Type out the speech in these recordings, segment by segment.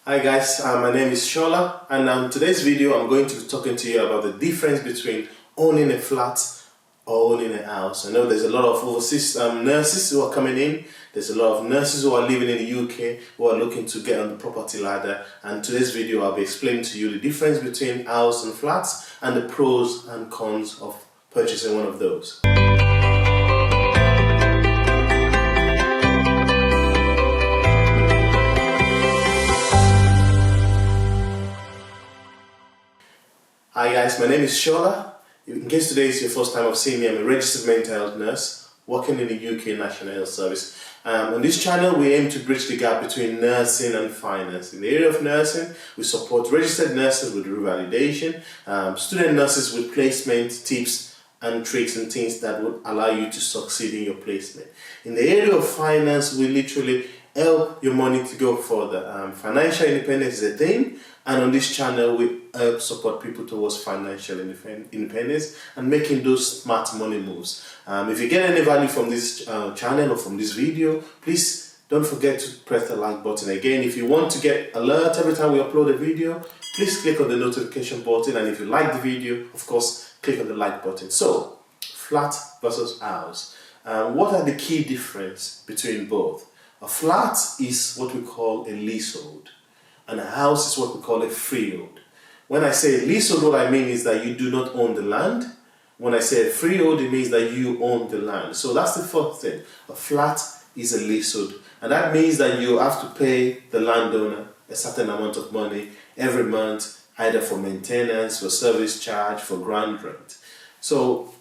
Hi guys, my name is Shola, and today's video I'm going to be talking to you about the difference between owning a flat or owning a house. I know there's a lot of overseas nurses who are coming in. There's a lot of nurses who are living in the UK who are looking to get on the property ladder, and today's video I'll be explaining to you the difference between house and flats and the pros and cons of purchasing one of those. Hi guys, my name is Shola. In case today is your first time of seeing me, I'm a registered mental health nurse working in the UK National Health Service. On this channel, we aim to bridge the gap between nursing and finance. In the area of nursing, we support registered nurses with revalidation, student nurses with placement tips and tricks and things that would allow you to succeed in your placement. In the area of finance, we literally help your money to go further. Financial independence is a thing, and on this channel we help support people towards financial independence and making those smart money moves. If you get any value from this channel or from this video, please don't forget to press the like button. Again, if you want to get alert every time we upload a video, please click on the notification button, and if you like the video, of course, click on the like button. So, flat versus house. What are the key difference between both? A flat is what we call a leasehold, and a house is what we call a freehold. When I say leasehold, what I mean is that you do not own the land. When I say a freehold, it means that you own the land. So that's the first thing. A flat is a leasehold, and that means that you have to pay the landowner a certain amount of money every month, either for maintenance, for service charge, for ground rent. So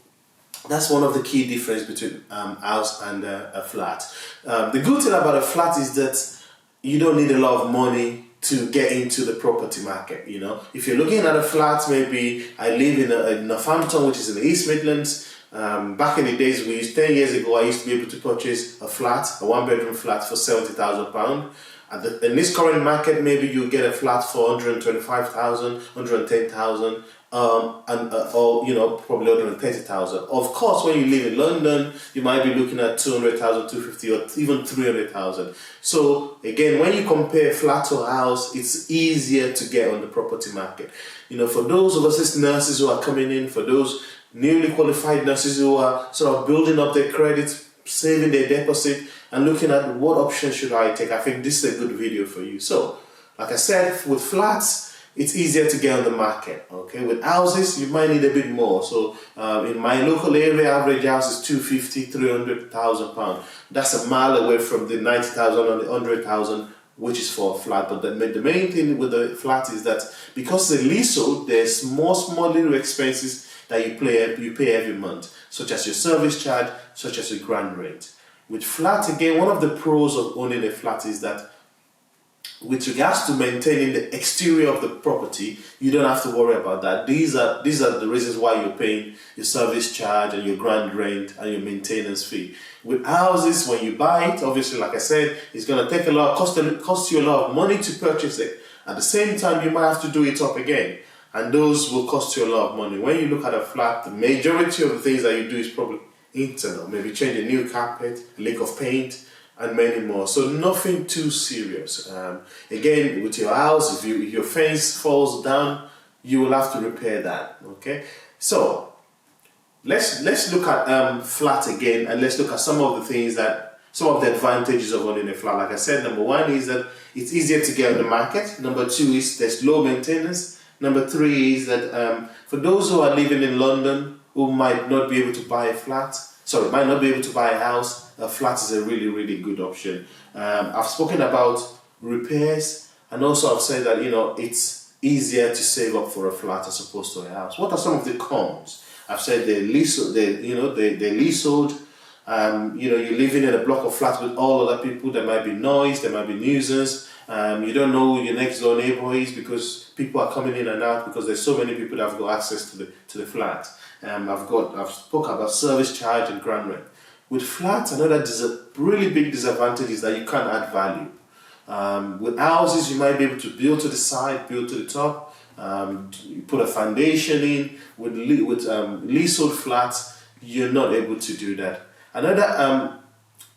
that's one of the key difference between house and a flat. The good thing about a flat is that you don't need a lot of money to get into the property market. You know, if you're looking at a flat, maybe I live in Northampton, which is in the East Midlands. Back in the days, 10 years ago, I used to be able to purchase a flat, a one-bedroom flat for £70,000. In this current market, maybe you get a flat for 125,000, 110,000, or probably 130,000. Of course, when you live in London, you might be looking at 200,000, 250, or even 300,000. So again, when you compare flat or house, it's easier to get on the property market. You know, for those overseas nurses who are coming in, for those newly qualified nurses who are sort of building up their credit, saving their deposit, and looking at what option should I take, I think this is a good video for you. So, like I said, with flats, it's easier to get on the market. Okay, with houses, you might need a bit more. So, in my local area, average house is 250, 300,000 pounds. That's a mile away from the 90,000 or the 100,000, which is for a flat. But the main thing with the flat is that because the leasehold, there's small little expenses that you pay every month, such as your service charge, such as your ground rent. With flat, again, one of the pros of owning a flat is that with regards to maintaining the exterior of the property, you don't have to worry about that. These are the reasons why you're paying your service charge and your ground rent and your maintenance fee. With houses, when you buy it, obviously, like I said, it's going to take cost you a lot of money to purchase it. At the same time, you might have to do it up again, and those will cost you a lot of money. When you look at a flat, the majority of the things that you do is probably internal, maybe change a new carpet, a lick of paint, and many more. So nothing too serious. Again, with your house, if your fence falls down, you will have to repair that. Okay, so let's look at flat again, and let's look at some of the advantages of owning a flat. Like I said, number one is that it's easier to get on the market. Number two is there's low maintenance. Number three is that for those who are living in London who might not be able to buy a house, a flat is a really, really good option. I've spoken about repairs, and also I've said that, you know, it's easier to save up for a flat as opposed to a house. What are some of the cons? I've said the leasehold. You're living in a block of flats with all other people. There might be noise, there might be nuisance. You don't know who your next door neighbor is because people are coming in and out because there's so many people that have got access to the flat. I've spoken about service charge and ground rent. With flats, another really big disadvantage is that you can't add value. With houses, you might be able to build to the side, build to the top, you put a foundation in. With leasehold flats, you're not able to do that. Another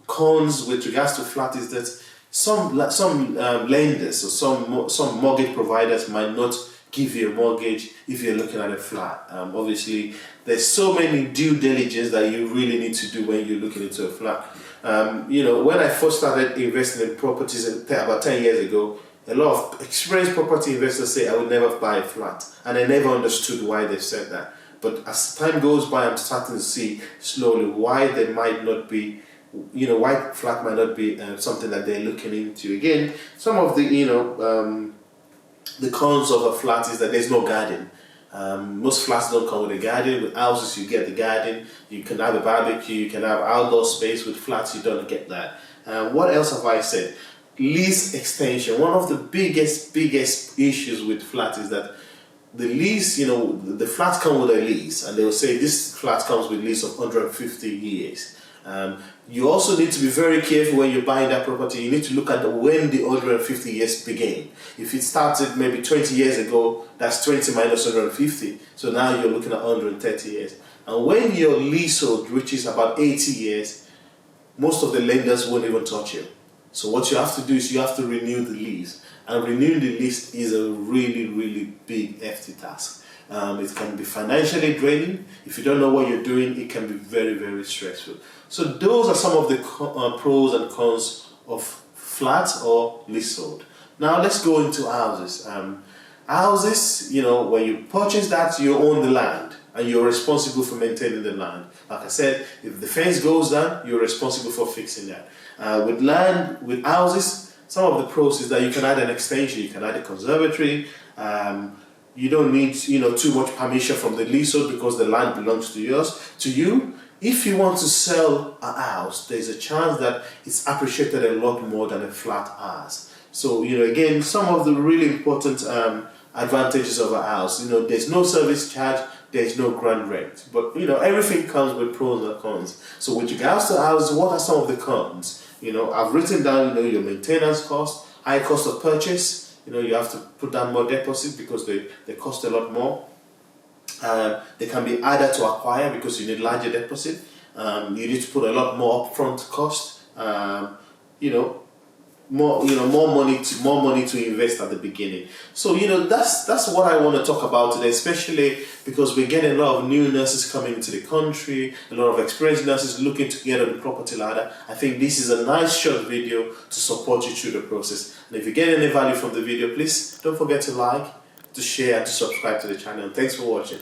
cons with regards to flat is that some lenders or some mortgage providers might not give you a mortgage if you're looking at a flat. Obviously, there's so many due diligence that you really need to do when you're looking into a flat. When I first started investing in properties about 10 years ago, a lot of experienced property investors say I would never buy a flat, and I never understood why they said that. But as time goes by, I'm starting to see slowly why they might not be, why flat might not be something that they're looking into. Again, some of the cons of a flat is that there's no garden. Most flats don't come with a garden. With houses, you get the garden. You can have a barbecue. You can have outdoor space. With flats, you don't get that. What else have I said? Lease extension. One of the biggest issues with flats is that the lease, the flats come with a lease, and they will say this flat comes with a lease of 150 years. You also need to be very careful when you're buying that property. You need to look at when the 150 years began. If it started maybe 20 years ago, that's 20 minus 150. So now you're looking at 130 years. And when your leasehold reaches about 80 years, most of the lenders won't even touch you. So what you have to do is you have to renew the lease. And renewing the lease is a really big, hefty task. It can be financially draining. If you don't know what you're doing, it can be very stressful. So those are some of the pros and cons of flats or leasehold. Now let's go into houses. Houses, when you purchase that, you own the land and you're responsible for maintaining the land. Like I said, if the fence goes down, you're responsible for fixing that. With houses, some of the pros is that you can add an extension, you can add a conservatory. You don't need, too much permission from the leasehold because the land belongs to you. If you want to sell a house, there's a chance that it's appreciated a lot more than a flat has. So, again, some of the really important advantages of a house, there's no service charge, there's no ground rent. But, everything comes with pros and cons. So with regards to houses, what are some of the cons? I've written down, your maintenance cost, high cost of purchase. You have to put down more deposit because they cost a lot more. They can be harder to acquire because you need larger deposit. You need to put a lot more upfront cost. More money to invest at the beginning. So that's what I want to talk about today, especially because we're getting a lot of new nurses coming into the country, a lot of experienced nurses looking to get on the property ladder. I think this is a nice short video to support you through the process. And if you get any value from the video, please don't forget to like, to share, and to subscribe to the channel. Thanks for watching.